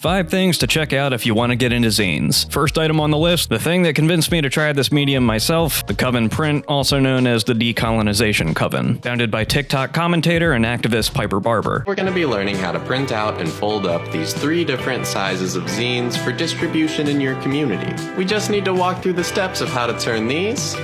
5 things to check out if you want to get into zines. First item on the list, the thing that convinced me to try this medium myself, the Coven print, also known as the Decolonization Coven, founded by TikTok commentator and activist Piper Barber. We're going to be learning how to print out and fold up these 3 different sizes of zines for distribution in your community. We just need to walk through the steps of how to turn these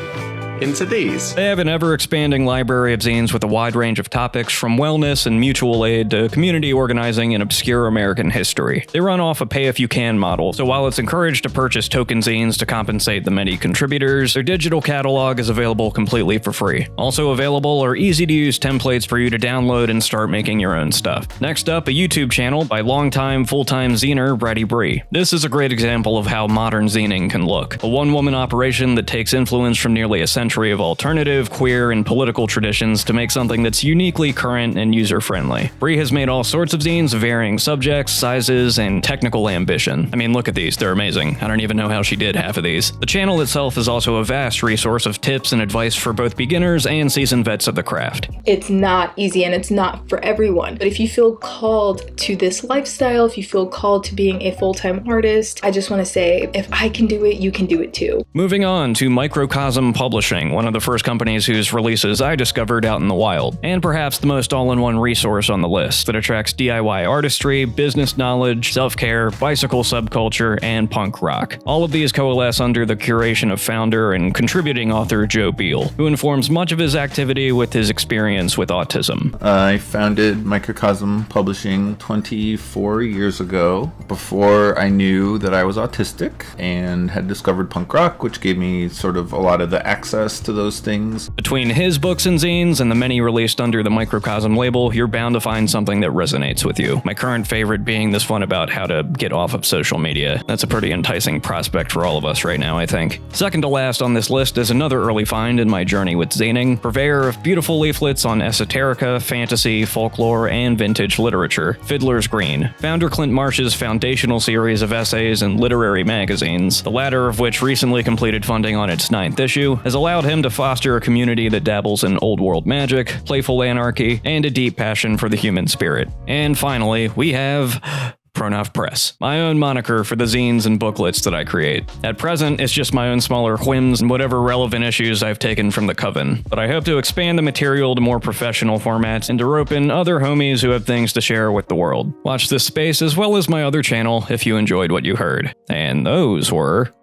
into these. They have an ever-expanding library of zines with a wide range of topics, from wellness and mutual aid to community organizing and obscure American history. They run off a pay-if-you-can model, so while it's encouraged to purchase token zines to compensate the many contributors, their digital catalog is available completely for free. Also available are easy-to-use templates for you to download and start making your own stuff. Next up, a YouTube channel by longtime full-time ziner Braddy Bree. This is a great example of how modern zining can look. A one-woman operation that takes influence from nearly a century of alternative, queer, and political traditions to make something that's uniquely current and user-friendly. Bree has made all sorts of zines of varying subjects, sizes, and technical ambition. I mean, look at these, they're amazing. I don't even know how she did half of these. The channel itself is also a vast resource of tips and advice for both beginners and seasoned vets of the craft. It's not easy and it's not for everyone, but if you feel called to this lifestyle, if you feel called to being a full-time artist, I just want to say, if I can do it, you can do it too. Moving on to Microcosm Publishing, one of the first companies whose releases I discovered out in the wild, and perhaps the most all-in-one resource on the list that attracts DIY artistry, business knowledge, self-care, bicycle subculture, and punk rock. All of these coalesce under the curation of founder and contributing author Joe Beal, who informs much of his activity with his experience with autism. I founded Microcosm Publishing 24 years ago, before I knew that I was autistic, and had discovered punk rock, which gave me sort of a lot of the access to those things. Between his books and zines and the many released under the Microcosm label, you're bound to find something that resonates with you. My current favorite being this one about how to get off of social media. That's a pretty enticing prospect for all of us right now, I think. Second to last on this list is another early find in my journey with zining, purveyor of beautiful leaflets on esoterica, fantasy, folklore, and vintage literature, Fiddler's Green. Founder Clint Marsh's foundational series of essays and literary magazines, the latter of which recently completed funding on its 9th issue, has allowed him to foster a community that dabbles in old world magic, playful anarchy, and a deep passion for the human spirit. And finally, we have ProNov Press, my own moniker for the zines and booklets that I create. At present, it's just my own smaller whims and whatever relevant issues I've taken from the Coven, but I hope to expand the material to more professional formats and to rope in other homies who have things to share with the world. Watch this space as well as my other channel if you enjoyed what you heard. And those were